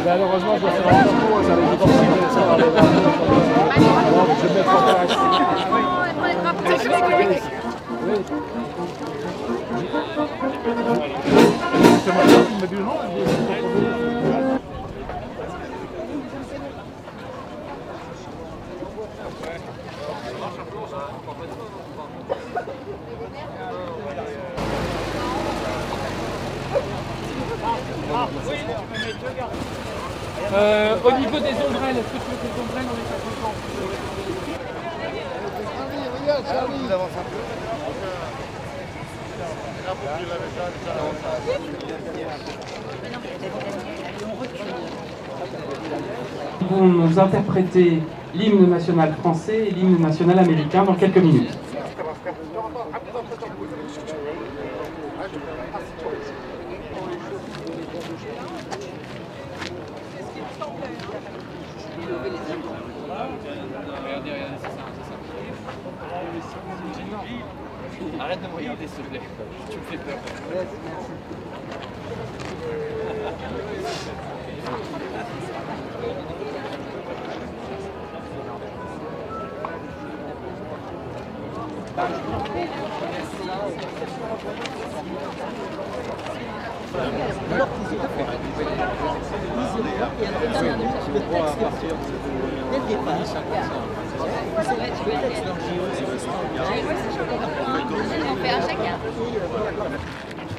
Malheureusement, je dois faire un parcours, ça va être difficile de savoir les derniers. Donc, je vais mettre en place. Oui. C'est moi qui me dit non. Au niveau des ombrelles, est-ce que tu veux que les ombrelles, on est à 50 ? Charlie, avance un peu. Ils vont nous interpréter l'hymne national français et l'hymne national américain dans quelques minutes. Arrête de me regarder s'il te plaît, tu me fais peur.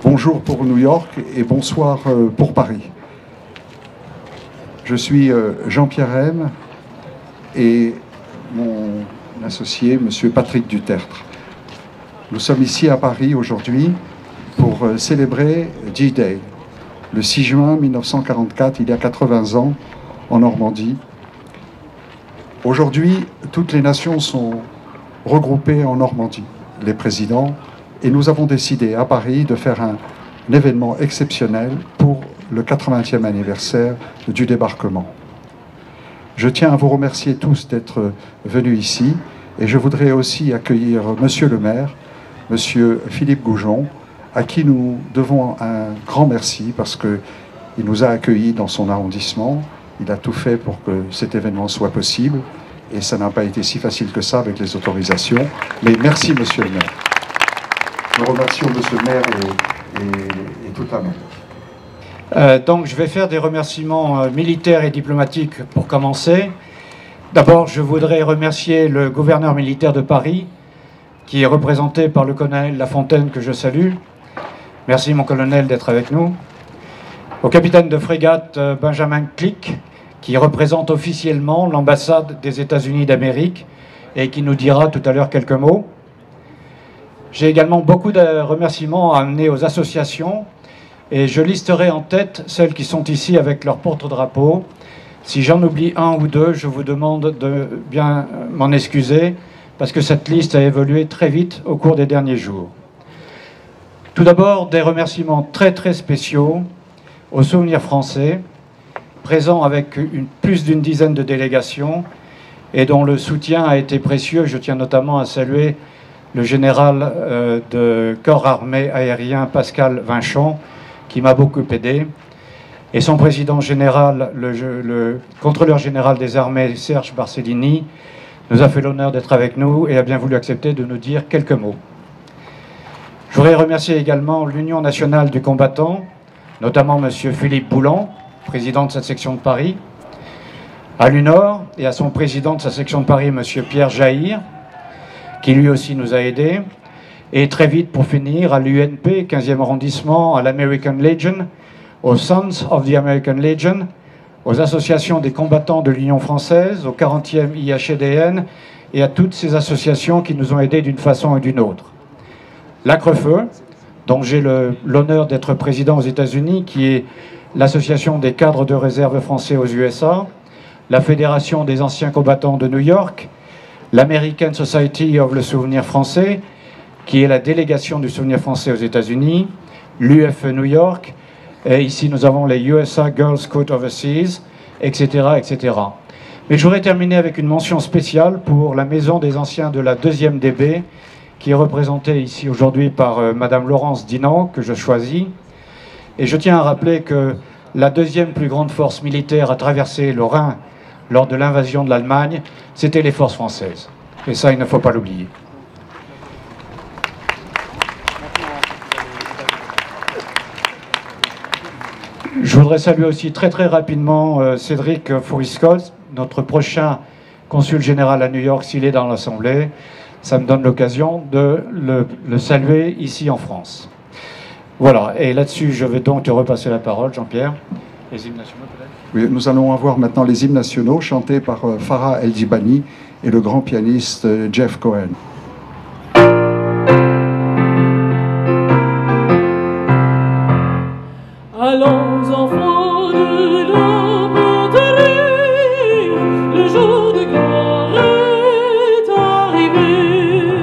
Bonjour pour New York et bonsoir pour Paris. Je suis Jean-Pierre M et mon associé, Monsieur Patrick Dutertre. Nous sommes ici à Paris aujourd'hui pour célébrer D-Day, le 6 juin 1944, il y a 80 ans, en Normandie. Aujourd'hui, toutes les nations sont regroupées en Normandie, les présidents, et nous avons décidé à Paris de faire un événement exceptionnel pour le 80e anniversaire du débarquement. Je tiens à vous remercier tous d'être venus ici, et je voudrais aussi accueillir Monsieur le maire, Monsieur Philippe Goujon, à qui nous devons un grand merci parce qu'il nous a accueillis dans son arrondissement. Il a tout fait pour que cet événement soit possible et ça n'a pas été si facile que ça avec les autorisations. Mais merci Monsieur le maire. Nous remercions Monsieur le maire et toute la maire. Donc je vais faire des remerciements militaires et diplomatiques pour commencer. D'abord, je voudrais remercier le gouverneur militaire de Paris, qui est représenté par le colonel Lafontaine, que je salue. Merci, mon colonel, d'être avec nous. Au capitaine de frégate Benjamin Click, qui représente officiellement l'ambassade des États-Unis d'Amérique et qui nous dira tout à l'heure quelques mots. J'ai également beaucoup de remerciements à amener aux associations et je listerai en tête celles qui sont ici avec leur porte-drapeau. Si j'en oublie un ou deux, je vous demande de bien m'en excuser parce que cette liste a évolué très vite au cours des derniers jours. Tout d'abord, des remerciements très très spéciaux aux Souvenirs français, présents avec plus d'une dizaine de délégations et dont le soutien a été précieux. Je tiens notamment à saluer le général de corps armé aérien Pascal Vinchon, qui m'a beaucoup aidé, et son président général, le contrôleur général des armées, Serge Barcellini, nous a fait l'honneur d'être avec nous et a bien voulu accepter de nous dire quelques mots. Je voudrais remercier également l'Union nationale du combattant, notamment M. Philippe Boulan, président de cette section de Paris, à l'UNOR et à son président de sa section de Paris, M. Pierre Jaïr, qui lui aussi nous a aidés, et très vite pour finir à l'UNP, 15e arrondissement, à l'American Legion, aux Sons of the American Legion, aux associations des combattants de l'Union française, au 40e IHEDN et à toutes ces associations qui nous ont aidés d'une façon ou d'une autre. L'Acrefeu, dont j'ai l'honneur d'être président aux États-Unis, qui est l'association des cadres de réserve français aux USA, la Fédération des anciens combattants de New York, l'American Society of le Souvenir français, qui est la délégation du Souvenir français aux États-Unis, l'UFE New York, et ici nous avons les USA Girls Scout Overseas, etc., etc. Mais je voudrais terminer avec une mention spéciale pour la Maison des Anciens de la 2e DB, qui est représentée ici aujourd'hui par Madame Laurence Dinan, que je choisis. Et je tiens à rappeler que la deuxième plus grande force militaire à traverser le Rhin lors de l'invasion de l'Allemagne, c'était les forces françaises. Et ça, il ne faut pas l'oublier. Je voudrais saluer aussi très rapidement Cédric Fouriscos, notre prochain consul général à New York, s'il est dans l'Assemblée. Ça me donne l'occasion de le saluer ici en France. Voilà, et là-dessus, je vais donc te repasser la parole, Jean-Pierre. Les hymnes nationaux, peut-être ? Oui, nous allons avoir maintenant les hymnes nationaux chantés par Farah El-Djibani et le grand pianiste Jeff Cohen. Allons enfants de la patrie, le jour de gloire est arrivé.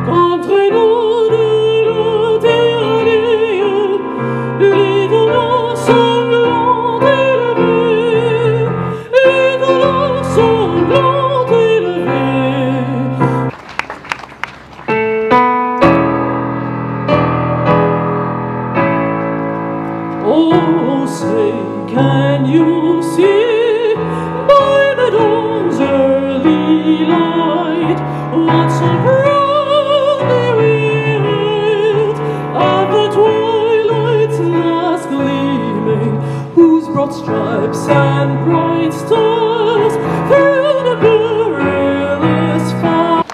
Contre nous de la tyrannie, l'étonnant sanglant élevé, l'étonnant sanglant élevé. Oh, say, can you see by the dawn's early light what so proudly we hailed at the twilight's last gleaming, whose broad stripes and bright stars through the perilous fight?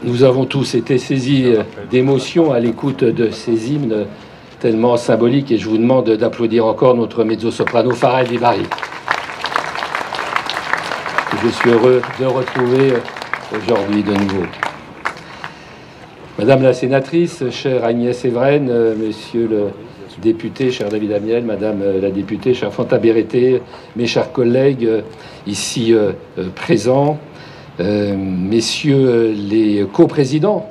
Nous avons tous été saisis d'émotion à l'écoute de ces hymnes tellement symboliques et je vous demande d'applaudir encore notre mezzo-soprano Farah El-Djibani. Je suis heureux de retrouver aujourd'hui de nouveau. Madame la sénatrice, chère Agnès Evren, monsieur le député, cher David Amiel, madame la députée, chère Fanta Berete, mes chers collègues ici présents, messieurs les coprésidents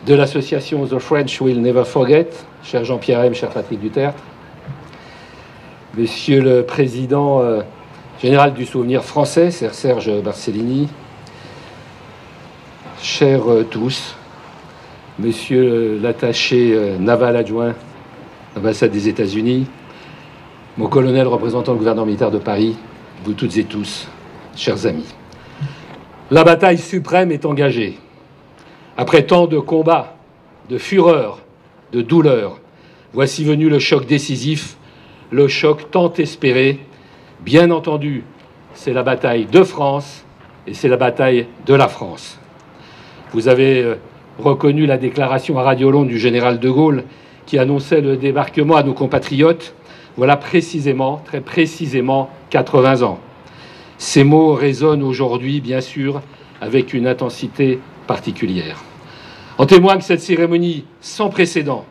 de l'association The French Will Never Forget, cher Jean-Pierre M, cher Patrick Duterte, monsieur le président général du souvenir français, cher Serge Barcellini, chers tous, monsieur l'attaché naval adjoint de l'ambassade des États-Unis, mon colonel représentant le gouvernement militaire de Paris, vous toutes et tous, chers amis. La bataille suprême est engagée. Après tant de combats, de fureur, de douleur, voici venu le choc décisif, le choc tant espéré. Bien entendu, c'est la bataille de France et c'est la bataille de la France. Vous avez reconnu la déclaration à Radio Londres du général de Gaulle qui annonçait le débarquement à nos compatriotes. Voilà précisément, très précisément, 80 ans. Ces mots résonnent aujourd'hui, bien sûr, avec une intensité particulière. En témoigne cette cérémonie sans précédent,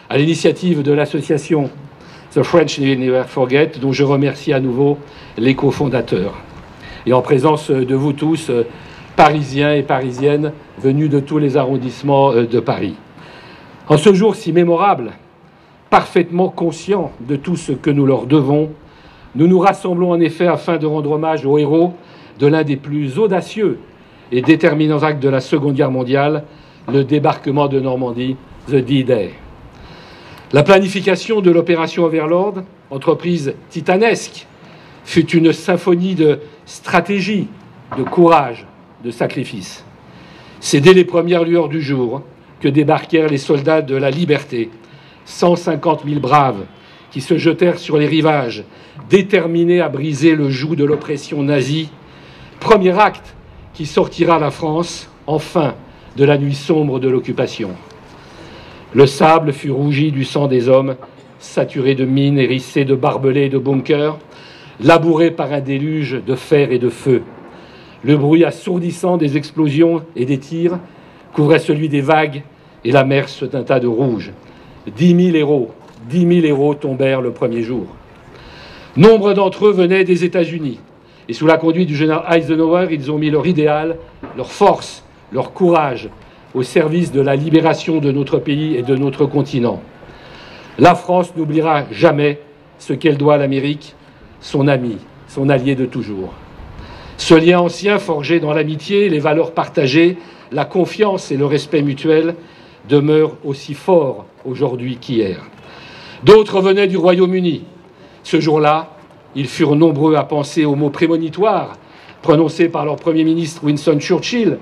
à l'initiative de l'association The French Will Never Forget, dont je remercie à nouveau les cofondateurs. Et en présence de vous tous, Parisiens et Parisiennes, venus de tous les arrondissements de Paris. En ce jour si mémorable, parfaitement conscients de tout ce que nous leur devons, nous nous rassemblons en effet afin de rendre hommage aux héros de l'un des plus audacieux et déterminants actes de la Seconde Guerre mondiale, le débarquement de Normandie, The D-Day. La planification de l'opération Overlord, entreprise titanesque, fut une symphonie de stratégie, de courage, de sacrifice. C'est dès les premières lueurs du jour que débarquèrent les soldats de la liberté, 150 000 braves, qui se jetèrent sur les rivages, déterminés à briser le joug de l'oppression nazie. Premier acte qui sortira la France, enfin, de la nuit sombre de l'occupation. Le sable fut rougi du sang des hommes, saturé de mines, hérissé de barbelés et de bunkers, labouré par un déluge de fer et de feu. Le bruit assourdissant des explosions et des tirs couvrait celui des vagues et la mer se teinta de rouge. 10 000 héros tombèrent le premier jour. Nombre d'entre eux venaient des États-Unis. Et sous la conduite du général Eisenhower, ils ont mis leur idéal, leur force, leur courage au service de la libération de notre pays et de notre continent. La France n'oubliera jamais ce qu'elle doit à l'Amérique, son ami, son allié de toujours. Ce lien ancien forgé dans l'amitié, les valeurs partagées, la confiance et le respect mutuel demeurent aussi forts aujourd'hui qu'hier. D'autres venaient du Royaume-Uni. Ce jour-là, ils furent nombreux à penser aux mots prémonitoires prononcés par leur Premier ministre Winston Churchill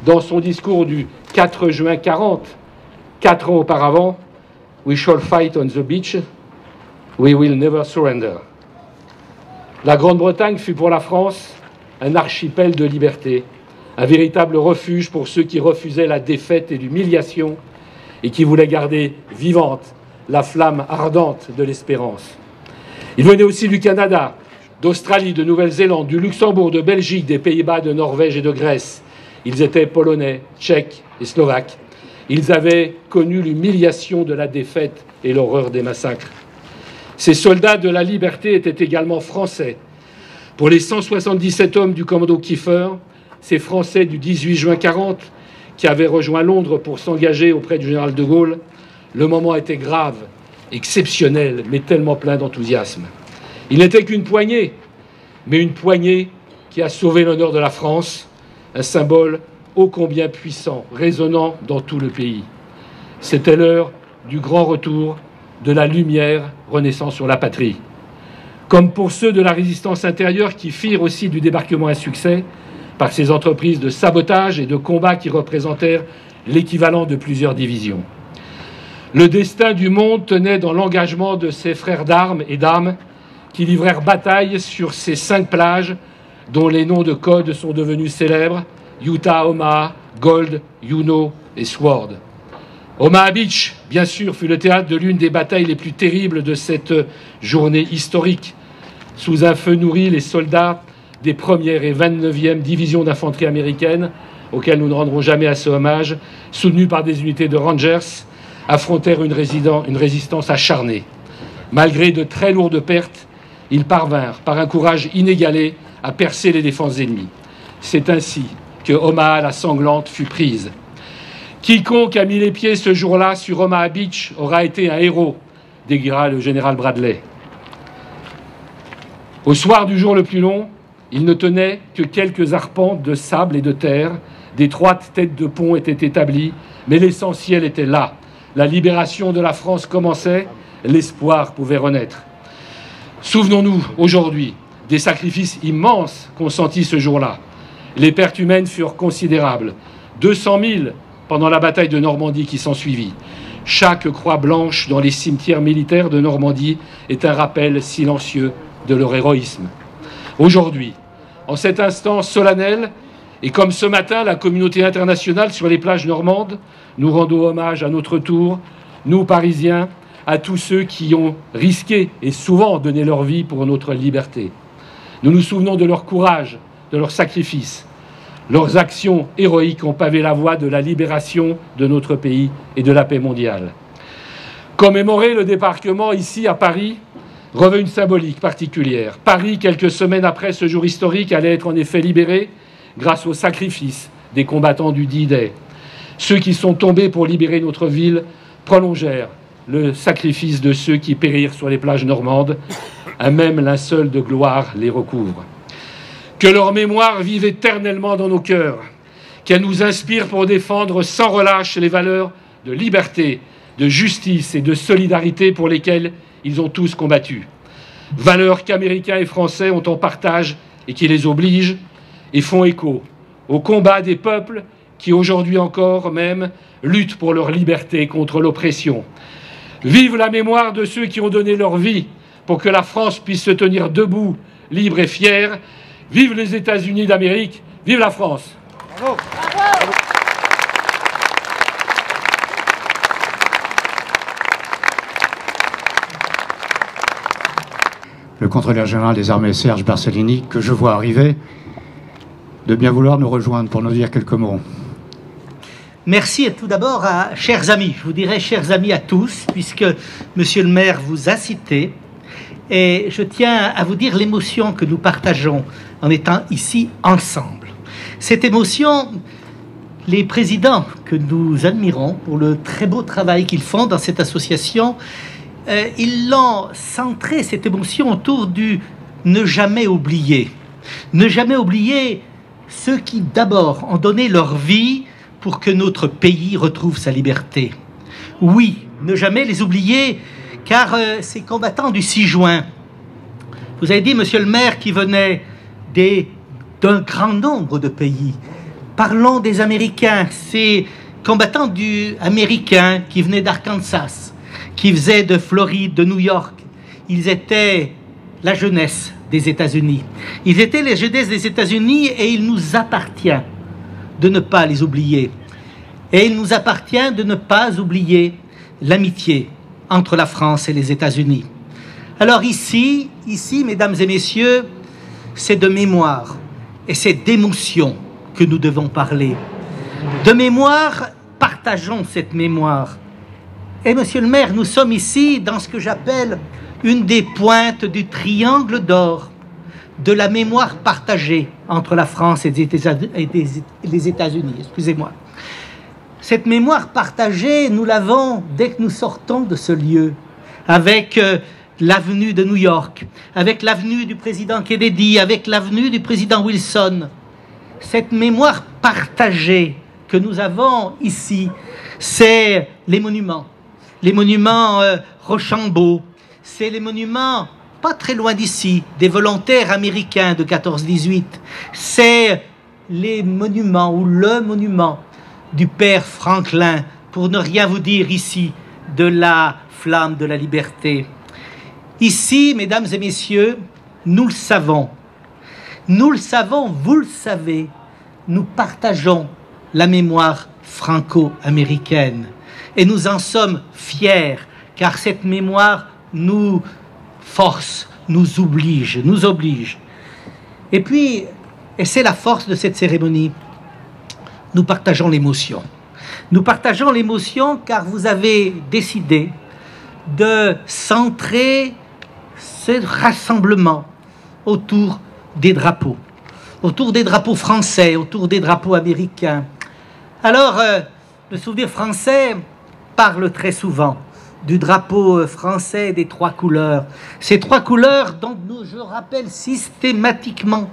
dans son discours du 4 juin 40, 4 ans auparavant. « We shall fight on the beach, we will never surrender ». La Grande-Bretagne fut pour la France un archipel de liberté, un véritable refuge pour ceux qui refusaient la défaite et l'humiliation et qui voulaient garder vivante la flamme ardente de l'espérance. Ils venaient aussi du Canada, d'Australie, de Nouvelle-Zélande, du Luxembourg, de Belgique, des Pays-Bas, de Norvège et de Grèce. Ils étaient polonais, tchèques et slovaques. Ils avaient connu l'humiliation de la défaite et l'horreur des massacres. Ces soldats de la liberté étaient également français. Pour les 177 hommes du commando Kiefer, ces Français du 18 juin 40, qui avaient rejoint Londres pour s'engager auprès du général de Gaulle, le moment était grave, exceptionnel, mais tellement plein d'enthousiasme. Il n'était qu'une poignée, mais une poignée qui a sauvé l'honneur de la France, un symbole ô combien puissant, résonnant dans tout le pays. C'était l'heure du grand retour de la lumière renaissant sur la patrie. Comme pour ceux de la résistance intérieure qui firent aussi du débarquement un succès, par ces entreprises de sabotage et de combat qui représentèrent l'équivalent de plusieurs divisions. Le destin du monde tenait dans l'engagement de ces frères d'armes et d'âmes qui livrèrent bataille sur ces 5 plages dont les noms de code sont devenus célèbres, Utah, Omaha, Gold, Juno et Sword. Omaha Beach, bien sûr, fut le théâtre de l'une des batailles les plus terribles de cette journée historique. Sous un feu nourri, les soldats des 1e et 29e divisions d'infanterie américaines, auxquelles nous ne rendrons jamais assez hommage, soutenus par des unités de Rangers, affrontèrent une résistance acharnée. Malgré de très lourdes pertes, ils parvinrent, par un courage inégalé, à percer les défenses ennemies. C'est ainsi que Omaha la sanglante fut prise. Quiconque a mis les pieds ce jour-là sur Omaha Beach aura été un héros, déclara le général Bradley. Au soir du jour le plus long, il ne tenait que quelques arpents de sable et de terre. D'étroites têtes de pont étaient établies, mais l'essentiel était là. La libération de la France commençait, l'espoir pouvait renaître. Souvenons-nous aujourd'hui des sacrifices immenses consentis ce jour-là. Les pertes humaines furent considérables. 200 000 pendant la bataille de Normandie qui s'ensuivit. Chaque croix blanche dans les cimetières militaires de Normandie est un rappel silencieux de leur héroïsme. Aujourd'hui, en cet instant solennel, et comme ce matin, la communauté internationale sur les plages normandes, nous rendons hommage à notre tour, nous Parisiens, à tous ceux qui ont risqué et souvent donné leur vie pour notre liberté. Nous nous souvenons de leur courage, de leur sacrifice. Leurs actions héroïques ont pavé la voie de la libération de notre pays et de la paix mondiale. Commémorer le débarquement ici à Paris revêt une symbolique particulière. Paris, quelques semaines après ce jour historique, allait être en effet libéré grâce au sacrifice des combattants du D-Day. Ceux qui sont tombés pour libérer notre ville prolongèrent le sacrifice de ceux qui périrent sur les plages normandes. Un même linceul de gloire les recouvre. Que leur mémoire vive éternellement dans nos cœurs, qu'elle nous inspire pour défendre sans relâche les valeurs de liberté, de justice et de solidarité pour lesquelles ils ont tous combattu. Valeurs qu'Américains et Français ont en partage et qui les obligent et font écho au combat des peuples qui aujourd'hui encore même luttent pour leur liberté contre l'oppression. Vive la mémoire de ceux qui ont donné leur vie pour que la France puisse se tenir debout, libre et fière. Vive les États-Unis d'Amérique, vive la France. Bravo. Bravo. Le contrôleur général des armées Serge Barcellini, que je vois arriver, de bien vouloir nous rejoindre pour nous dire quelques mots. Merci et tout d'abord à chers amis, je vous dirais chers amis à tous, puisque Monsieur le maire vous a cité, et je tiens à vous dire l'émotion que nous partageons en étant ici ensemble. Cette émotion, les présidents que nous admirons pour le très beau travail qu'ils font dans cette association, ils l'ont centré, cette émotion, autour du ne jamais oublier. Ne jamais oublier ceux qui, d'abord, ont donné leur vie pour que notre pays retrouve sa liberté. Oui, ne jamais les oublier, car ces combattants du 6 juin, vous avez dit, monsieur le maire, qui venaient d'un grand nombre de pays. Parlons des Américains, ces combattants américains qui venaient d'Arkansas, qui faisaient de Floride, de New York. Ils étaient la jeunesse des États-Unis. Ils étaient la jeunesse des États-Unis et il nous appartient de ne pas les oublier. Et il nous appartient de ne pas oublier l'amitié entre la France et les États-Unis. Alors ici, mesdames et messieurs, c'est de mémoire et c'est d'émotion que nous devons parler. De mémoire, partageons cette mémoire. Et monsieur le maire, nous sommes ici dans ce que j'appelle une des pointes du triangle d'or de la mémoire partagée entre la France et les États-Unis. Excusez-moi. Cette mémoire partagée, nous l'avons dès que nous sortons de ce lieu, avec l'avenue de New York, avec l'avenue du président Kennedy, avec l'avenue du président Wilson. Cette mémoire partagée que nous avons ici, c'est les monuments Rochambeau, c'est les monuments, pas très loin d'ici, des volontaires américains de 14-18, c'est les monuments ou le monument du père Franklin, pour ne rien vous dire ici, de la flamme de la liberté. Ici, mesdames et messieurs, nous le savons, vous le savez, nous partageons la mémoire franco-américaine et nous en sommes fiers, car cette mémoire nous force, nous oblige. Et puis, et c'est la force de cette cérémonie, nous partageons l'émotion. Nous partageons l'émotion car vous avez décidé de centrer ce rassemblement autour des drapeaux français, autour des drapeaux américains. Alors, le souvenir français parle très souvent du drapeau français des 3 couleurs. Ces 3 couleurs dont je rappelle systématiquement,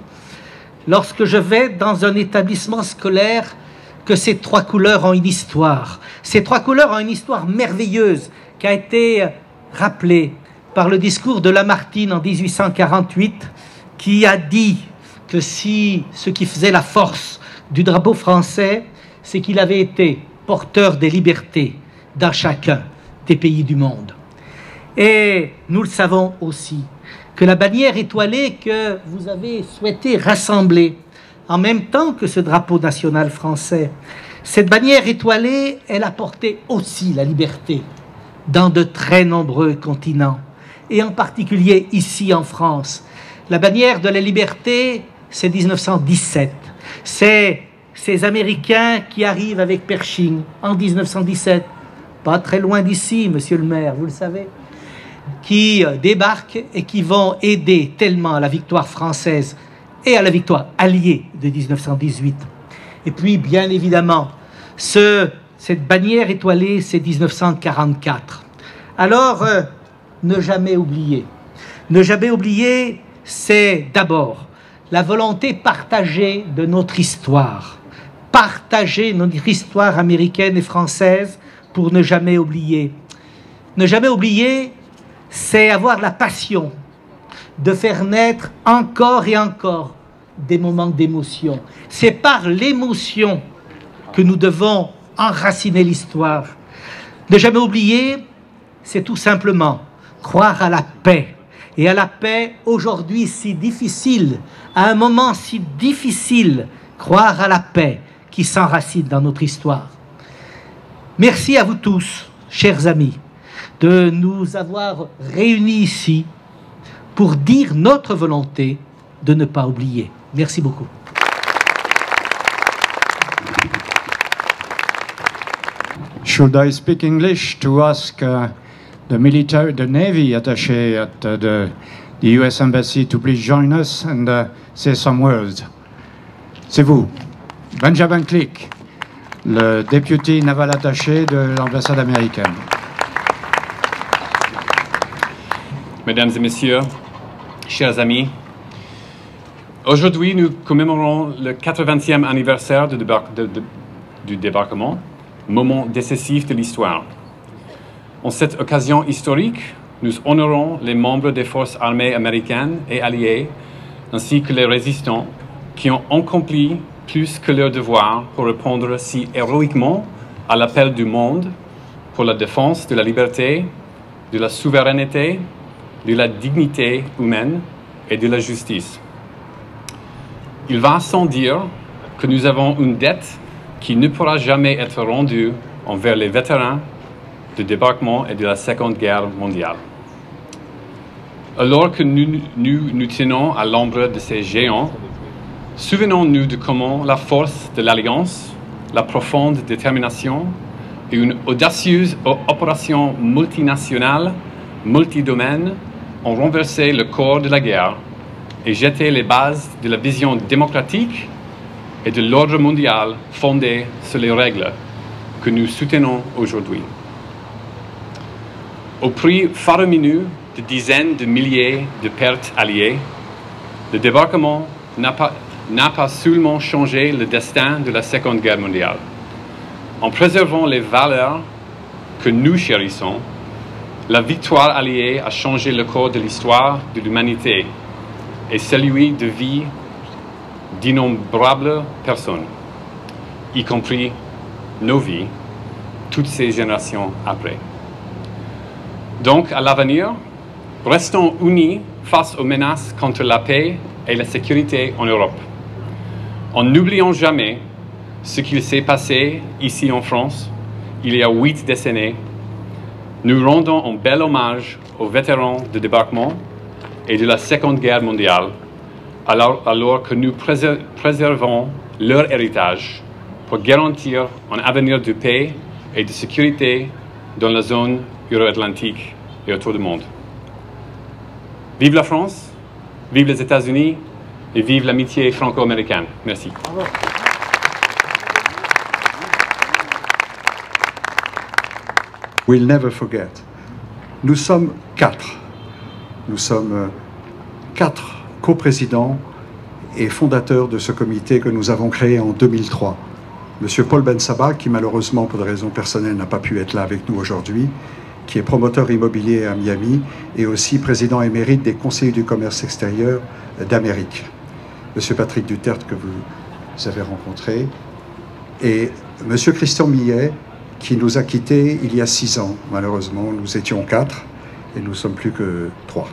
lorsque je vais dans un établissement scolaire, que ces 3 couleurs ont une histoire. Ces 3 couleurs ont une histoire merveilleuse qui a été rappelée par le discours de Lamartine en 1848, qui a dit que si ce qui faisait la force du drapeau français, c'est qu'il avait été porteur des libertés dans chacun des pays du monde. Et nous le savons aussi, que la bannière étoilée que vous avez souhaité rassembler en même temps que ce drapeau national français, cette bannière étoilée, elle a porté aussi la liberté dans de très nombreux continents, et en particulier ici en France. La bannière de la liberté, c'est 1917. C'est ces Américains qui arrivent avec Pershing en 1917, pas très loin d'ici, monsieur le maire, vous le savez, qui débarquent et qui vont aider tellement à la victoire française et à la victoire alliée de 1918. Et puis, bien évidemment, cette bannière étoilée, c'est 1944. Alors, ne jamais oublier. Ne jamais oublier, c'est d'abord la volonté partagée de notre histoire. Partager notre histoire américaine et française pour ne jamais oublier. Ne jamais oublier, c'est avoir la passion de faire naître encore et encore des moments d'émotion. C'est par l'émotion que nous devons enraciner l'histoire. Ne jamais oublier, c'est tout simplement croire à la paix. Et à la paix, aujourd'hui, si difficile, à un moment si difficile, croire à la paix qui s'enracine dans notre histoire. Merci à vous tous, chers amis, de nous avoir réunis ici pour dire notre volonté de ne pas oublier. Merci beaucoup. Should I speak English to ask the Navy attaché at the US Embassy to please join us and say some words? C'est vous, Benjamin Click, le Deputy Naval Attaché de l'ambassade américaine. Mesdames et Messieurs, chers amis, aujourd'hui nous commémorons le 80e anniversaire du débarquement, moment décisif de l'histoire. En cette occasion historique, nous honorons les membres des forces armées américaines et alliées, ainsi que les résistants qui ont accompli plus que leur devoir pour répondre si héroïquement à l'appel du monde pour la défense de la liberté, de la souveraineté, de la dignité humaine et de la justice. Il va sans dire que nous avons une dette qui ne pourra jamais être rendue envers les vétérans du débarquement et de la Seconde Guerre mondiale. Alors que nous tenons à l'ombre de ces géants, souvenons-nous de comment la force de l'Alliance, la profonde détermination et une audacieuse opération multinationale, multidomaine, ont renversé le cours de la guerre et jeté les bases de la vision démocratique et de l'ordre mondial fondé sur les règles que nous soutenons aujourd'hui. Au prix faramineux de dizaines de milliers de pertes alliées, le débarquement n'a pas seulement changé le destin de la Seconde Guerre mondiale. En préservant les valeurs que nous chérissons, la victoire alliée a changé le cours de l'histoire de l'humanité et celui de vie d'innombrables personnes, y compris nos vies, toutes ces générations après. Donc, à l'avenir, restons unis face aux menaces contre la paix et la sécurité en Europe. En n'oubliant jamais ce qu'il s'est passé ici en France il y a 8 décennies. Nous rendons un bel hommage aux vétérans du débarquement et de la Seconde Guerre mondiale, alors que nous préservons leur héritage pour garantir un avenir de paix et de sécurité dans la zone euro-atlantique et autour du monde. Vive la France, vive les États-Unis et vive l'amitié franco-américaine. Merci. Bravo. We'll never forget. Nous sommes 4. Nous sommes 4 coprésidents et fondateurs de ce comité que nous avons créé en 2003. Monsieur Paul Bensaba, qui malheureusement pour des raisons personnelles n'a pas pu être là avec nous aujourd'hui, qui est promoteur immobilier à Miami et aussi président émérite des conseillers du commerce extérieur d'Amérique. Monsieur Patrick Duterte, que vous avez rencontré, et monsieur Christian Millet, qui nous a quittés il y a 6 ans. Malheureusement, nous étions 4 et nous sommes plus que 3.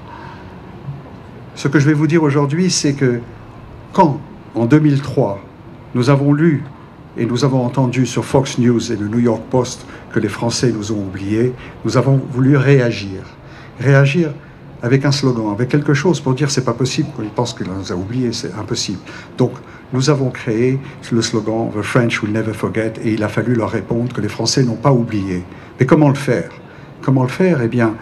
Ce que je vais vous dire aujourd'hui, c'est que quand, en 2003, nous avons lu et nous avons entendu sur Fox News et le New York Post que les Français nous ont oubliés, nous avons voulu réagir. Réagir avec un slogan, avec quelque chose pour dire c'est pas possible, qu'on pense qu'il nous a oubliés, c'est impossible. Donc, nous avons créé le slogan « The French will never forget » et il a fallu leur répondre que les Français n'ont pas oublié. Mais comment le faire? Comment le faire? Eh bien,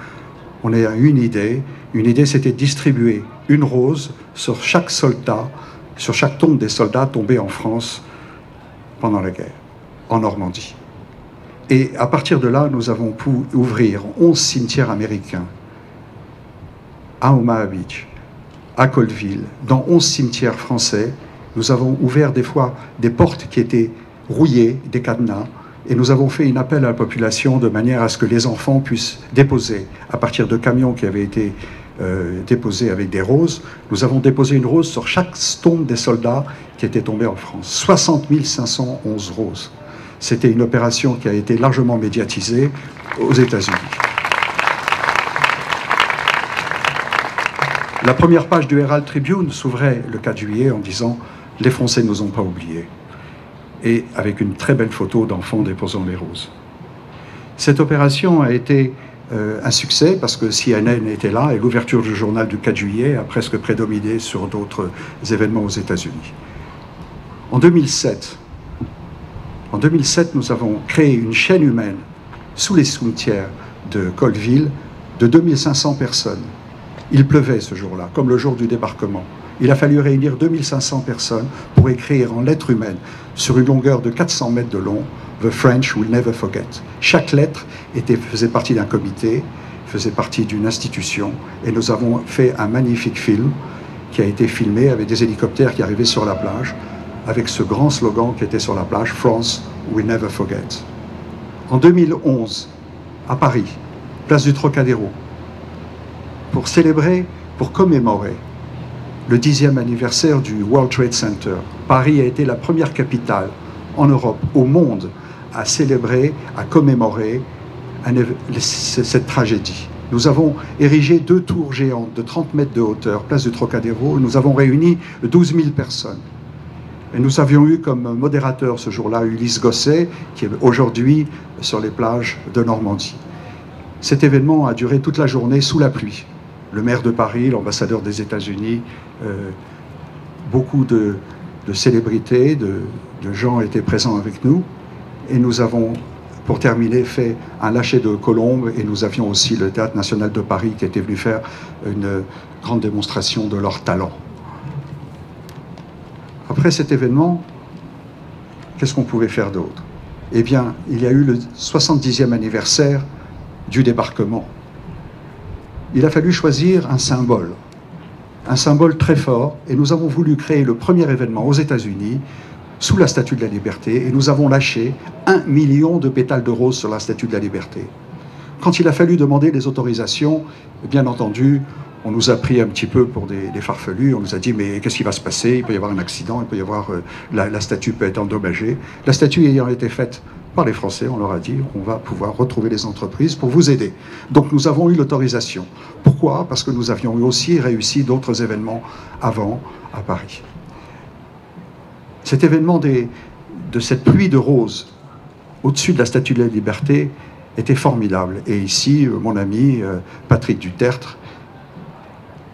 on a une idée. Une idée, c'était de distribuer une rose sur chaque soldat, sur chaque tombe des soldats tombés en France pendant la guerre, en Normandie. Et à partir de là, nous avons pu ouvrir 11 cimetières américains à Omaha Beach, à Colville, dans 11 cimetières français. Nous avons ouvert des fois des portes qui étaient rouillées, des cadenas, et nous avons fait un appel à la population de manière à ce que les enfants puissent déposer, à partir de camions qui avaient été déposés avec des roses, nous avons déposé une rose sur chaque tombe des soldats qui étaient tombés en France. 60 511 roses. C'était une opération qui a été largement médiatisée aux États-Unis. La première page du Herald Tribune s'ouvrait le 4 juillet en disant « Les Français ne nous ont pas oubliés » et avec une très belle photo d'enfants déposant les roses. Cette opération a été un succès parce que CNN était là et l'ouverture du journal du 4 juillet a presque prédominé sur d'autres événements aux États-Unis. En 2007, nous avons créé une chaîne humaine sous les cimetières de Colville de 2500 personnes. Il pleuvait ce jour-là, comme le jour du débarquement. Il a fallu réunir 2500 personnes pour écrire en lettres humaines, sur une longueur de 400 mètres de long, « The French will never forget ». Chaque lettre faisait partie d'un comité, faisait partie d'une institution et nous avons fait un magnifique film qui a été filmé avec des hélicoptères qui arrivaient sur la plage, avec ce grand slogan qui était sur la plage, France, we never forget. En 2011, à Paris, place du Trocadéro, pour célébrer, pour commémorer le 10e anniversaire du World Trade Center, Paris a été la première capitale en Europe, au monde, à célébrer, à commémorer cette tragédie. Nous avons érigé 2 tours géantes de 30 mètres de hauteur, place du Trocadéro. Nous avons réuni 12 000 personnes. Et nous avions eu comme modérateur ce jour-là Ulysse Gosset, qui est aujourd'hui sur les plages de Normandie. Cet événement a duré toute la journée sous la pluie. Le maire de Paris, l'ambassadeur des États-Unis, beaucoup de célébrités, de gens étaient présents avec nous. Et nous avons, pour terminer, fait un lâcher de colombes. Et nous avions aussi le Théâtre National de Paris qui était venu faire une grande démonstration de leur talent. Après cet événement, qu'est-ce qu'on pouvait faire d'autre? Eh bien, il y a eu le 70e anniversaire du débarquement. Il a fallu choisir un symbole très fort, et nous avons voulu créer le premier événement aux États-Unis sous la Statue de la Liberté, et nous avons lâché 1 million de pétales de rose sur la Statue de la Liberté. Quand il a fallu demander les autorisations, bien entendu, on nous a pris un petit peu pour des farfelus, on nous a dit mais qu'est-ce qui va se passer? Il peut y avoir un accident, il peut y avoir la statue peut être endommagée. La statue ayant été faite par les Français, on leur a dit on va pouvoir retrouver les entreprises pour vous aider. Donc nous avons eu l'autorisation. Pourquoi? Parce que nous avions aussi réussi d'autres événements avant à Paris. Cet événement de cette pluie de roses au-dessus de la Statue de la Liberté était formidable. Et ici, mon ami Patrick Dutertre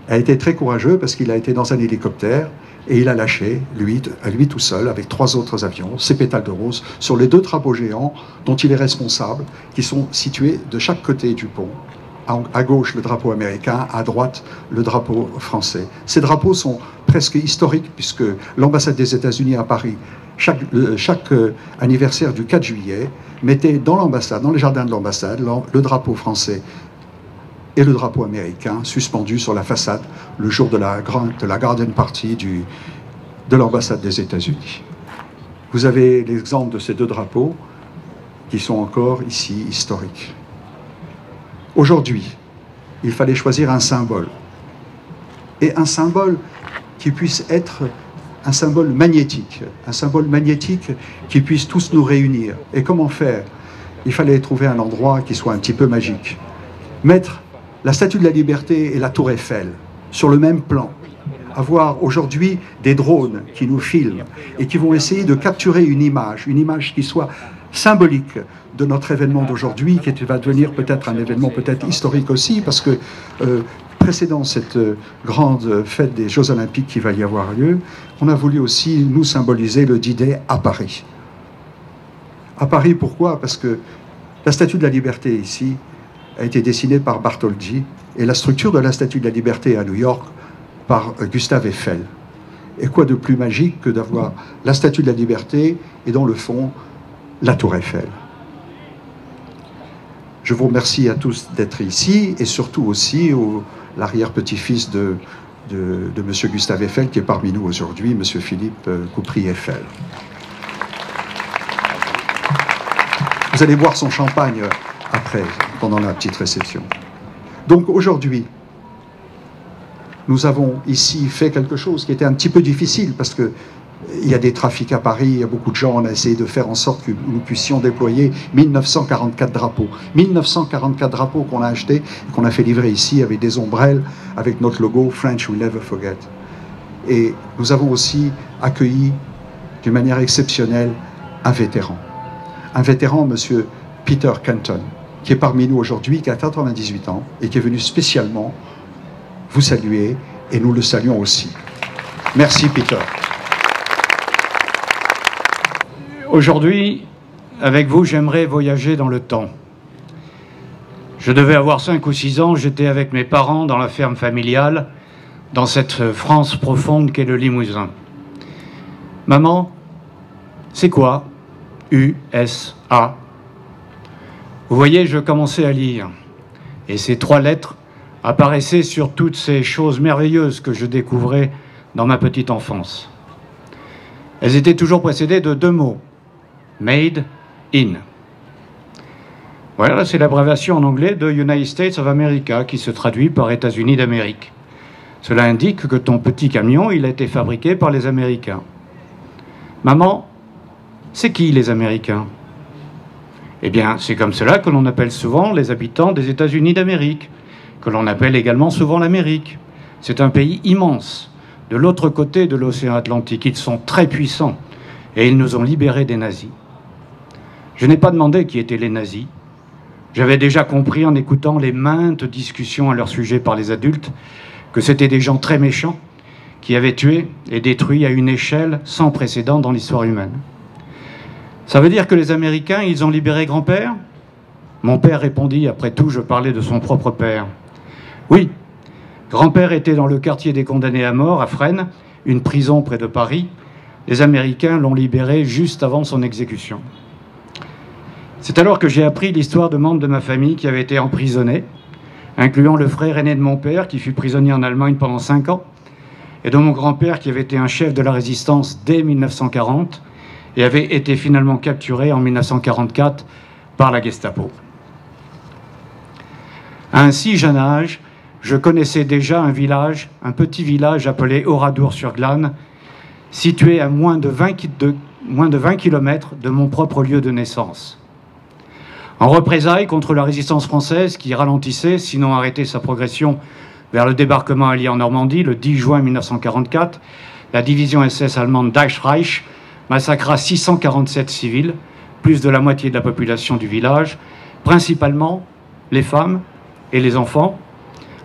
a été très courageux parce qu'il a été dans un hélicoptère et il a lâché, lui tout seul, avec 3 autres avions, ces pétales de rose sur les 2 drapeaux géants dont il est responsable, qui sont situés de chaque côté du pont. À gauche, le drapeau américain, à droite, le drapeau français. Ces drapeaux sont presque historiques puisque l'ambassade des États-Unis à Paris, chaque anniversaire du 4 juillet, mettait dans l'ambassade, dans les jardins de l'ambassade, le drapeau français et le drapeau américain suspendu sur la façade le jour de la garden party de l'ambassade des États-Unis. Vous avez l'exemple de ces 2 drapeaux qui sont encore ici historiques. Aujourd'hui, il fallait choisir un symbole. Et un symbole qui puisse être un symbole magnétique qui puisse tous nous réunir. Et comment faire? Il fallait trouver un endroit qui soit un petit peu magique. Mettre la Statue de la Liberté et la Tour Eiffel sur le même plan. Avoir aujourd'hui des drones qui nous filment et qui vont essayer de capturer une image qui soit symbolique de notre événement d'aujourd'hui, qui va devenir peut-être un événement peut-être historique aussi, parce que précédant cette grande fête des Jeux Olympiques qui va y avoir lieu, on a voulu aussi nous symboliser le D-Day à Paris. À Paris, pourquoi? Parce que la Statue de la Liberté ici a été dessinée par Bartholdi et la structure de la Statue de la Liberté à New York par Gustave Eiffel. Et quoi de plus magique que d'avoir la Statue de la Liberté et dans le fond, la Tour Eiffel. Je vous remercie à tous d'être ici et surtout aussi l'arrière-petit-fils de M. Gustave Eiffel qui est parmi nous aujourd'hui, M. Philippe Coupry-Eiffel. Vous allez boire son champagne après, pendant la petite réception. Donc aujourd'hui, nous avons ici fait quelque chose qui était un petit peu difficile parce que il y a des trafics à Paris, il y a beaucoup de gens, on a essayé de faire en sorte que nous puissions déployer 1944 drapeaux. 1944 drapeaux qu'on a achetés, qu'on a fait livrer ici avec des ombrelles, avec notre logo French Will Never Forget. Et nous avons aussi accueilli d'une manière exceptionnelle un vétéran, M. Peter Kenton, qui est parmi nous aujourd'hui, qui a 98 ans et qui est venu spécialement vous saluer, et nous le saluons aussi. Merci Peter. Aujourd'hui, avec vous, j'aimerais voyager dans le temps. Je devais avoir 5 ou 6 ans, j'étais avec mes parents dans la ferme familiale, dans cette France profonde qu'est le Limousin. Maman, c'est quoi USA? Vous voyez, je commençais à lire. Et ces 3 lettres apparaissaient sur toutes ces choses merveilleuses que je découvrais dans ma petite enfance. Elles étaient toujours précédées de 2 mots, Made in. Voilà, c'est l'abréviation en anglais de United States of America, qui se traduit par États-Unis d'Amérique. Cela indique que ton petit camion, il a été fabriqué par les Américains. Maman, c'est qui les Américains? Eh bien, c'est comme cela que l'on appelle souvent les habitants des États-Unis d'Amérique, que l'on appelle également souvent l'Amérique. C'est un pays immense, de l'autre côté de l'océan Atlantique. Ils sont très puissants et ils nous ont libérés des nazis. Je n'ai pas demandé qui étaient les nazis. J'avais déjà compris en écoutant les maintes discussions à leur sujet par les adultes que c'était des gens très méchants qui avaient tué et détruit à une échelle sans précédent dans l'histoire humaine. Ça veut dire que les Américains, ils ont libéré grand-père? Mon père répondit, après tout, je parlais de son propre père. Oui, grand-père était dans le quartier des condamnés à mort, à Fresnes, une prison près de Paris. Les Américains l'ont libéré juste avant son exécution. C'est alors que j'ai appris l'histoire de membres de ma famille qui avaient été emprisonnés, incluant le frère aîné de mon père, qui fut prisonnier en Allemagne pendant 5 ans, et de mon grand-père, qui avait été un chef de la résistance dès 1940, et avait été finalement capturé en 1944 par la Gestapo. À un si jeune âge, je connaissais déjà un village, un petit village appelé Oradour-sur-Glane, situé à moins de 20 km de mon propre lieu de naissance. En représailles contre la résistance française qui ralentissait, sinon arrêtait sa progression vers le débarquement allié en Normandie le 10 juin 1944, la division SS allemande Dachreich massacra 647 civils, plus de la moitié de la population du village, principalement les femmes et les enfants,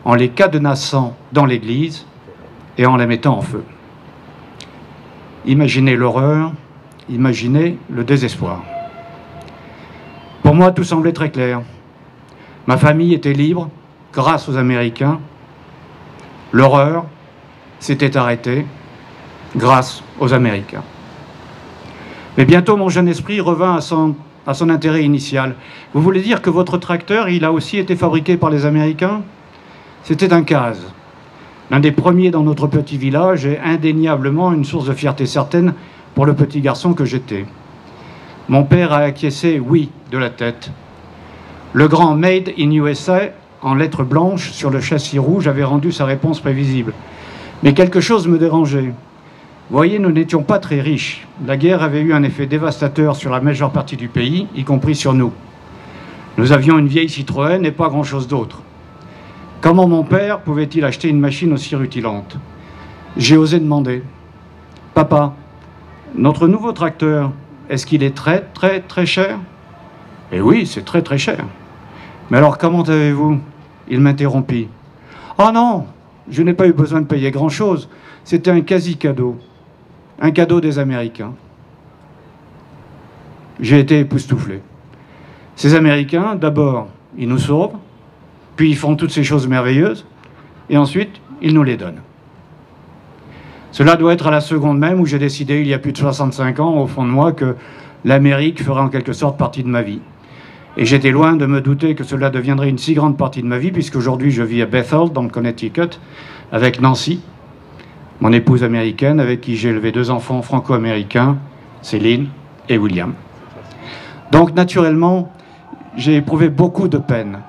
en les cadenassant dans l'église et en les mettant en feu. Imaginez l'horreur, imaginez le désespoir. Pour moi, tout semblait très clair. Ma famille était libre grâce aux Américains. L'horreur s'était arrêtée grâce aux Américains. Mais bientôt, mon jeune esprit revint à son intérêt initial. Vous voulez dire que votre tracteur, il a aussi été fabriqué par les Américains? C'était un CAZ, l'un des premiers dans notre petit village et indéniablement une source de fierté certaine pour le petit garçon que j'étais. Mon père a acquiescé oui de la tête. Le grand Made in USA, en lettres blanches sur le châssis rouge, avait rendu sa réponse prévisible. Mais quelque chose me dérangeait. Voyez, nous n'étions pas très riches. La guerre avait eu un effet dévastateur sur la majeure partie du pays, y compris sur nous. Nous avions une vieille Citroën et pas grand-chose d'autre. Comment mon père pouvait-il acheter une machine aussi rutilante? J'ai osé demander. « Papa, notre nouveau tracteur, est-ce qu'il est très, très, très cher ?» « Eh oui, c'est très, très cher. »« Mais alors, comment avez-vous » Il m'interrompit. « Oh non, je n'ai pas eu besoin de payer grand-chose. C'était un quasi-cadeau. Un cadeau des Américains. » J'ai été époustouflé. Ces Américains, d'abord, ils nous sauvent, puis ils font toutes ces choses merveilleuses, et ensuite, ils nous les donnent. Cela doit être à la seconde même où j'ai décidé, il y a plus de 65 ans, au fond de moi, que l'Amérique ferait en quelque sorte partie de ma vie. Et j'étais loin de me douter que cela deviendrait une si grande partie de ma vie, puisqu'aujourd'hui je vis à Bethel, dans le Connecticut, avec Nancy, mon épouse américaine, avec qui j'ai élevé 2 enfants franco-américains, Céline et William. Donc naturellement, j'ai éprouvé beaucoup de peine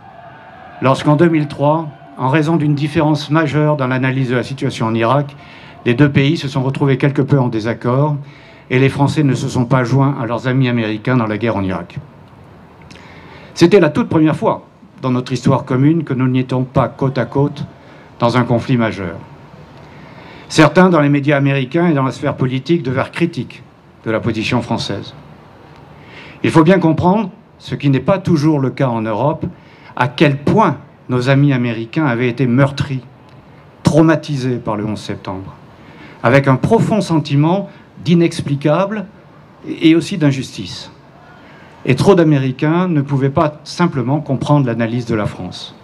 lorsqu'en 2003, en raison d'une différence majeure dans l'analyse de la situation en Irak, les 2 pays se sont retrouvés quelque peu en désaccord et les Français ne se sont pas joints à leurs amis américains dans la guerre en Irak. C'était la toute première fois dans notre histoire commune que nous n'étions pas côte à côte dans un conflit majeur. Certains dans les médias américains et dans la sphère politique devinrent critiques de la position française. Il faut bien comprendre, ce qui n'est pas toujours le cas en Europe, à quel point nos amis américains avaient été meurtris, traumatisés par le 11 septembre, avec un profond sentiment d'inexplicable et aussi d'injustice. Et trop d'Américains ne pouvaient pas simplement comprendre l'analyse de la France.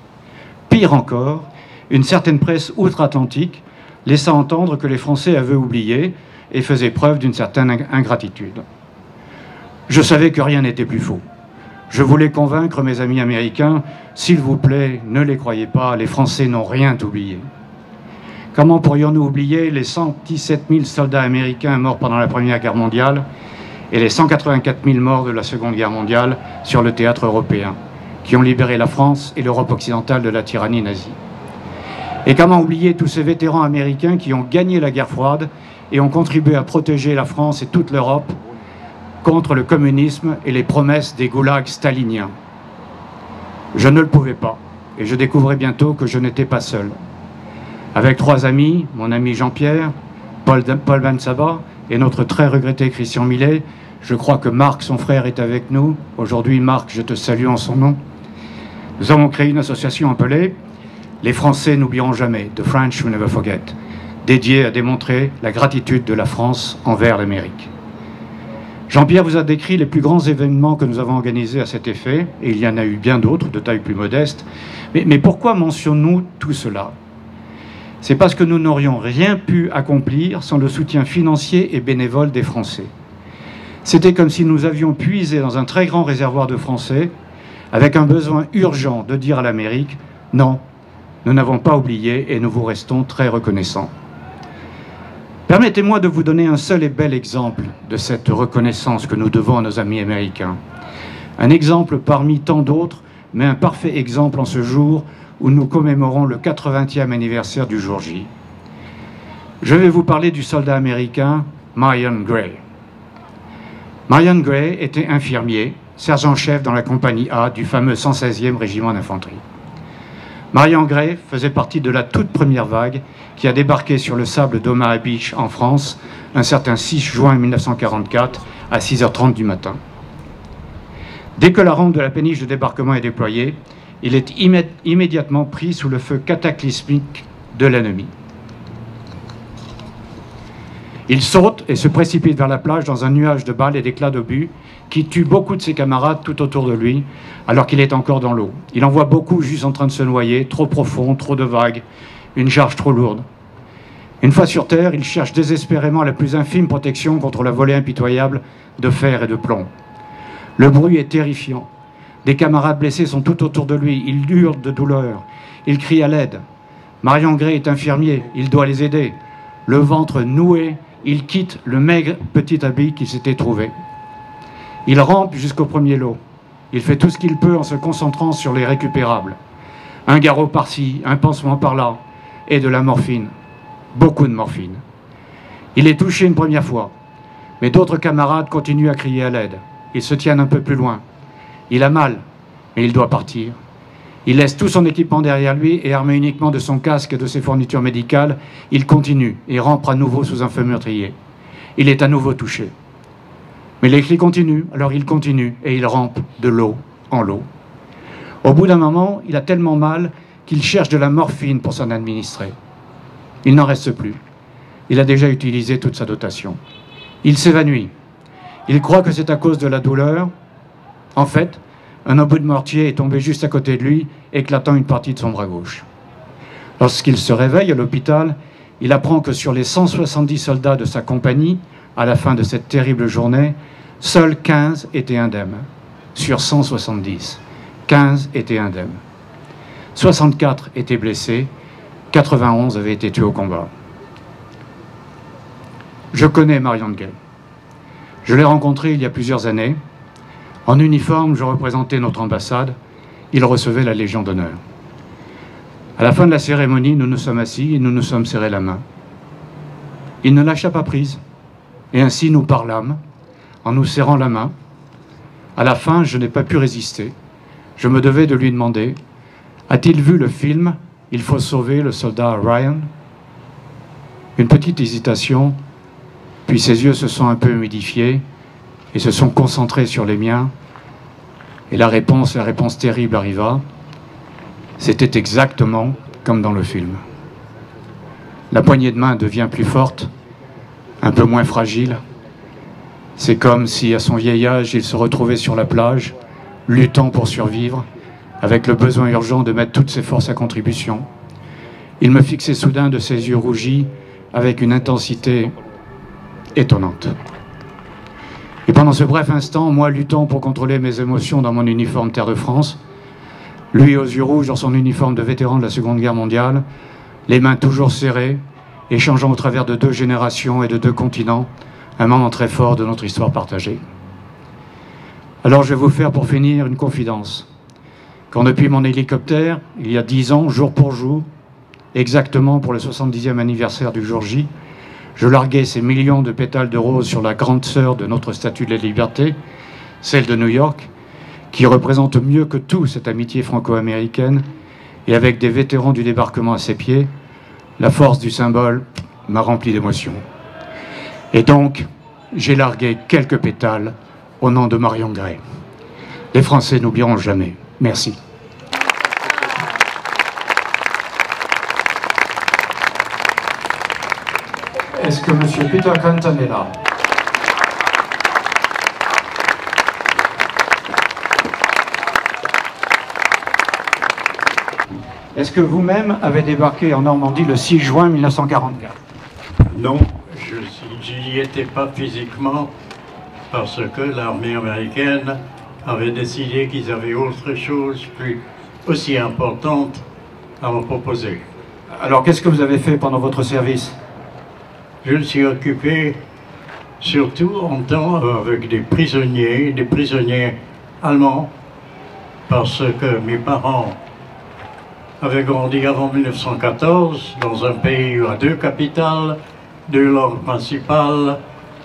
Pire encore, une certaine presse outre-Atlantique laissa entendre que les Français avaient oublié et faisaient preuve d'une certaine ingratitude. Je savais que rien n'était plus faux. Je voulais convaincre mes amis américains, s'il vous plaît, ne les croyez pas, les Français n'ont rien oublié. Comment pourrions-nous oublier les 117 000 soldats américains morts pendant la Première Guerre mondiale et les 184 000 morts de la Seconde Guerre mondiale sur le théâtre européen, qui ont libéré la France et l'Europe occidentale de la tyrannie nazie? Et comment oublier tous ces vétérans américains qui ont gagné la guerre froide et ont contribué à protéger la France et toute l'Europe contre le communisme et les promesses des goulags staliniens? Je ne le pouvais pas, et je découvrais bientôt que je n'étais pas seul. Avec 3 amis, mon ami Jean-Pierre, Paul Bensaba et notre très regretté Christian Millet, je crois que Marc, son frère, est avec nous. Aujourd'hui, Marc, je te salue en son nom. Nous avons créé une association appelée « Les Français n'oublieront jamais », « The French Will Never Forget », dédiée à démontrer la gratitude de la France envers l'Amérique. Jean-Pierre vous a décrit les plus grands événements que nous avons organisés à cet effet, et il y en a eu bien d'autres, de taille plus modeste. Mais pourquoi mentionnons-nous tout cela? C'est parce que nous n'aurions rien pu accomplir sans le soutien financier et bénévole des Français. C'était comme si nous avions puisé dans un très grand réservoir de Français, avec un besoin urgent de dire à l'Amérique « Non, nous n'avons pas oublié et nous vous restons très reconnaissants ». Permettez-moi de vous donner un seul et bel exemple de cette reconnaissance que nous devons à nos amis américains. Un exemple parmi tant d'autres, mais un parfait exemple en ce jour où nous commémorons le 80e anniversaire du jour J. Je vais vous parler du soldat américain Marion Gray. Marion Gray était infirmier, sergent-chef dans la compagnie A du fameux 116e régiment d'infanterie. Marion Gray faisait partie de la toute première vague qui a débarqué sur le sable d'Omaha Beach en France un certain 6 juin 1944 à 6h30 du matin. Dès que la rampe de la péniche de débarquement est déployée, il est immédiatement pris sous le feu cataclysmique de l'ennemi. Il saute et se précipite vers la plage dans un nuage de balles et d'éclats d'obus qui tue beaucoup de ses camarades tout autour de lui alors qu'il est encore dans l'eau. Il en voit beaucoup juste en train de se noyer, trop profond, trop de vagues, une charge trop lourde. Une fois sur terre, il cherche désespérément la plus infime protection contre la volée impitoyable de fer et de plomb. Le bruit est terrifiant. Des camarades blessés sont tout autour de lui. Il hurle de douleur. Il crie à l'aide. Marion Gray est infirmier. Il doit les aider. Le ventre noué, il quitte le maigre petit habit qu'il s'était trouvé. Il rampe jusqu'au premier lot. Il fait tout ce qu'il peut en se concentrant sur les récupérables. Un garrot par-ci, un pansement par-là, et de la morphine. Beaucoup de morphine. Il est touché une première fois, mais d'autres camarades continuent à crier à l'aide. Ils se tiennent un peu plus loin. Il a mal, mais il doit partir. Il laisse tout son équipement derrière lui et, armé uniquement de son casque et de ses fournitures médicales, il continue et rampe à nouveau sous un feu meurtrier. Il est à nouveau touché. Mais les cris continuent, alors il continue et il rampe de l'eau en l'eau. Au bout d'un moment, il a tellement mal qu'il cherche de la morphine pour s'en administrer. Il n'en reste plus. Il a déjà utilisé toute sa dotation. Il s'évanouit. Il croit que c'est à cause de la douleur. En fait, un obus de mortier est tombé juste à côté de lui, éclatant une partie de son bras gauche. Lorsqu'il se réveille à l'hôpital, il apprend que sur les 170 soldats de sa compagnie, à la fin de cette terrible journée, seuls 15 étaient indemnes. Sur 170, 15 étaient indemnes. 64 étaient blessés, 91 avaient été tués au combat. Je connais Marion Gray. Je l'ai rencontré il y a plusieurs années. En uniforme, je représentais notre ambassade. Il recevait la Légion d'honneur. À la fin de la cérémonie, nous nous sommes assis et nous nous sommes serrés la main. Il ne lâcha pas prise. Et ainsi nous parlâmes, en nous serrant la main. À la fin, je n'ai pas pu résister. Je me devais de lui demander, a-t-il vu le film « Il faut sauver le soldat Ryan ?» Une petite hésitation, puis ses yeux se sont un peu humidifiés et se sont concentrés sur les miens. Et la réponse terrible arriva. C'était exactement comme dans le film. La poignée de main devient plus forte, un peu moins fragile. C'est comme si, à son vieil âge, il se retrouvait sur la plage, luttant pour survivre, avec le besoin urgent de mettre toutes ses forces à contribution. Il me fixait soudain de ses yeux rougis, avec une intensité étonnante. Et pendant ce bref instant, moi luttant pour contrôler mes émotions dans mon uniforme Terre de France, lui aux yeux rouges dans son uniforme de vétéran de la Seconde Guerre mondiale, les mains toujours serrées, échangeant au travers de 2 générations et de 2 continents, un moment très fort de notre histoire partagée. Alors je vais vous faire pour finir une confidence. Quand depuis mon hélicoptère, il y a 10 ans, jour pour jour, exactement pour le 70e anniversaire du jour J, je larguais ces millions de pétales de rose sur la grande sœur de notre statue de la liberté, celle de New York, qui représente mieux que tout cette amitié franco-américaine, et avec des vétérans du débarquement à ses pieds, la force du symbole m'a rempli d'émotion. Et donc, j'ai largué quelques pétales au nom de Marion Gray. Les Français n'oublieront jamais. Merci. Est-ce que M. Peter Clinton est là? Est-ce que vous-même avez débarqué en Normandie le 6 juin 1944? Non, je n'y étais pas physiquement parce que l'armée américaine avait décidé qu'ils avaient autre chose plus aussi importante à me proposer. Alors qu'est-ce que vous avez fait pendant votre service? Je me suis occupé surtout en temps avec des prisonniers allemands, parce que mes parents avaient grandi avant 1914 dans un pays à 2 capitales, 2 langues principales,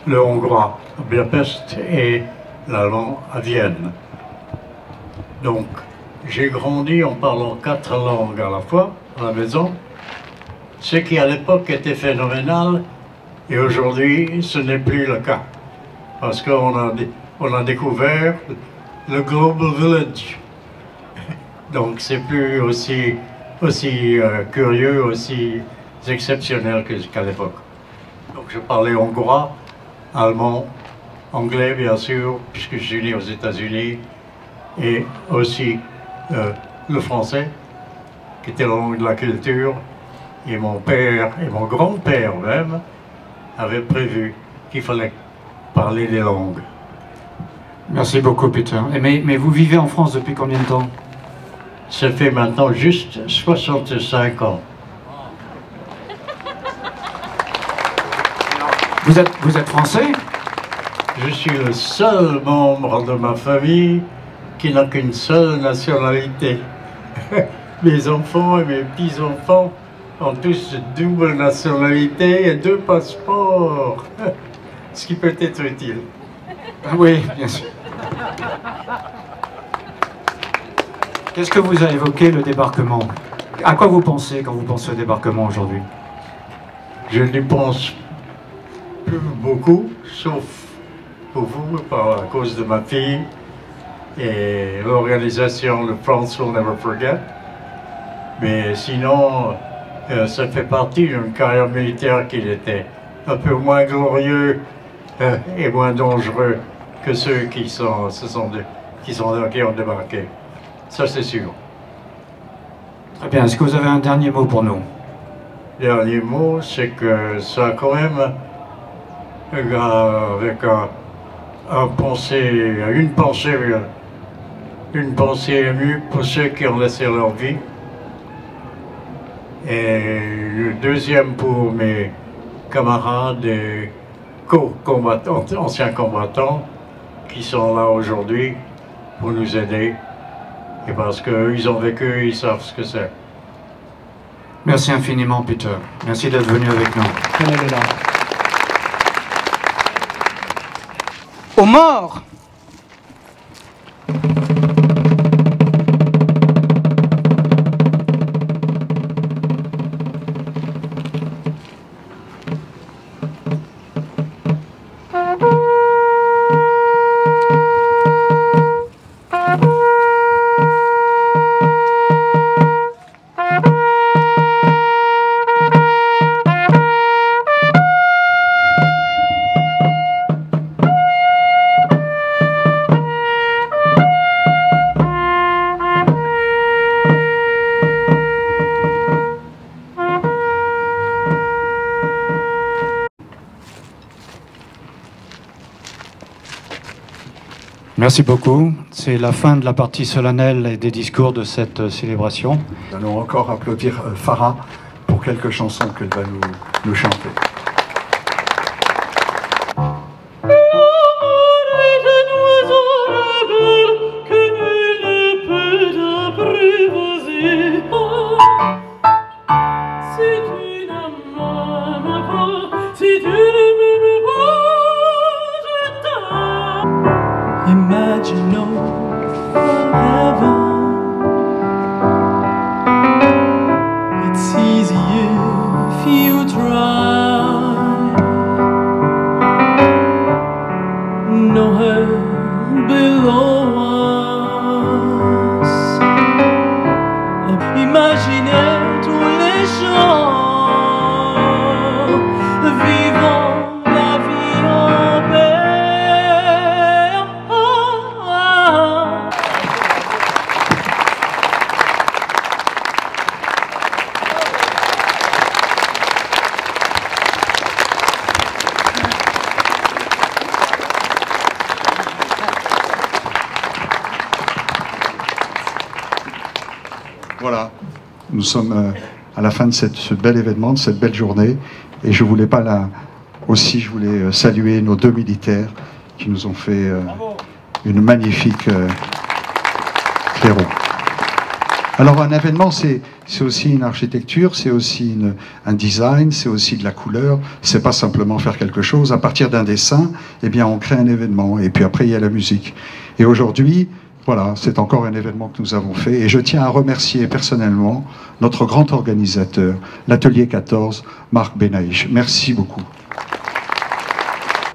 le hongrois à Budapest et l'allemand à Vienne. Donc j'ai grandi en parlant 4 langues à la fois à la maison, ce qui à l'époque était phénoménal. Et aujourd'hui, ce n'est plus le cas, parce qu'on a découvert le Global Village. Donc c'est plus aussi curieux, aussi exceptionnel qu'à l'époque. Donc je parlais hongrois, allemand, anglais bien sûr, puisque je suis né aux États-Unis, et aussi le français, qui était la langue de la culture, et mon père, et mon grand-père même, avait prévu qu'il fallait parler les langues. Merci beaucoup, Peter. Mais vous vivez en France depuis combien de temps? Ça fait maintenant juste 65 ans. Vous êtes français? Je suis le seul membre de ma famille qui n'a qu'une seule nationalité. Mes enfants et mes petits-enfants ont tous double nationalité et 2 passeports, ce qui peut être utile. Oui, bien sûr. Qu'est-ce que vous a évoqué le débarquement? À quoi vous pensez quand vous pensez au débarquement aujourd'hui? Je n'y pense plus beaucoup, sauf pour vous, à cause de ma fille et l'organisation de France Will Never Forget. Mais sinon, ça fait partie d'une carrière militaire qui était un peu moins glorieux et moins dangereux que ceux qui ont débarqué. Ça, c'est sûr. Très bien. Est-ce que vous avez un dernier mot pour nous? Dernier mot, c'est que ça a quand même, avec une pensée émue pour ceux qui ont laissé leur vie. Et le deuxième pour mes camarades et co-combattants, anciens combattants, qui sont là aujourd'hui pour nous aider. Et parce qu'eux, ils ont vécu, ils savent ce que c'est. Merci infiniment, Peter. Merci d'être venu avec nous. Aux morts. Merci beaucoup. C'est la fin de la partie solennelle et des discours de cette célébration. Nous allons encore applaudir Farah pour quelques chansons qu'elle va nous chanter. Imagine no heaven. It's easy if you try. No hell below us. Imaginez tous les gens vivant la vie en paix. Voilà, nous sommes à la fin de ce bel événement, de cette belle journée, et je voulais saluer nos deux militaires qui nous ont fait une magnifique clairon. Alors un événement, c'est aussi une architecture, c'est aussi un design, c'est aussi de la couleur, c'est pas simplement faire quelque chose. À partir d'un dessin, eh bien on crée un événement, et puis après il y a la musique. Et aujourd'hui, voilà, c'est encore un événement que nous avons fait, et je tiens à remercier personnellement notre grand organisateur, l'Atelier 14, Marc Benaïch. Merci beaucoup.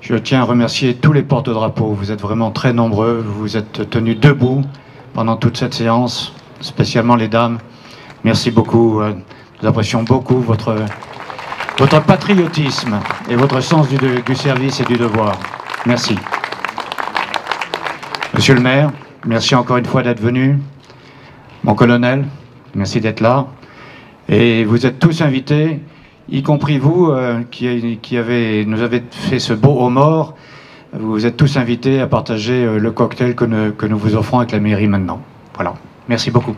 Je tiens à remercier tous les porte-drapeaux. Vous êtes vraiment très nombreux. Vous vous êtes tenus debout pendant toute cette séance, spécialement les dames. Merci beaucoup. Nous apprécions beaucoup votre patriotisme et votre sens du service et du devoir. Merci. Monsieur le maire, merci encore une fois d'être venu. Mon colonel, merci d'être là. Et vous êtes tous invités, y compris vous qui nous avez fait ce beau haut mort. Vous êtes tous invités à partager le cocktail que nous vous offrons avec la mairie maintenant. Voilà. Merci beaucoup.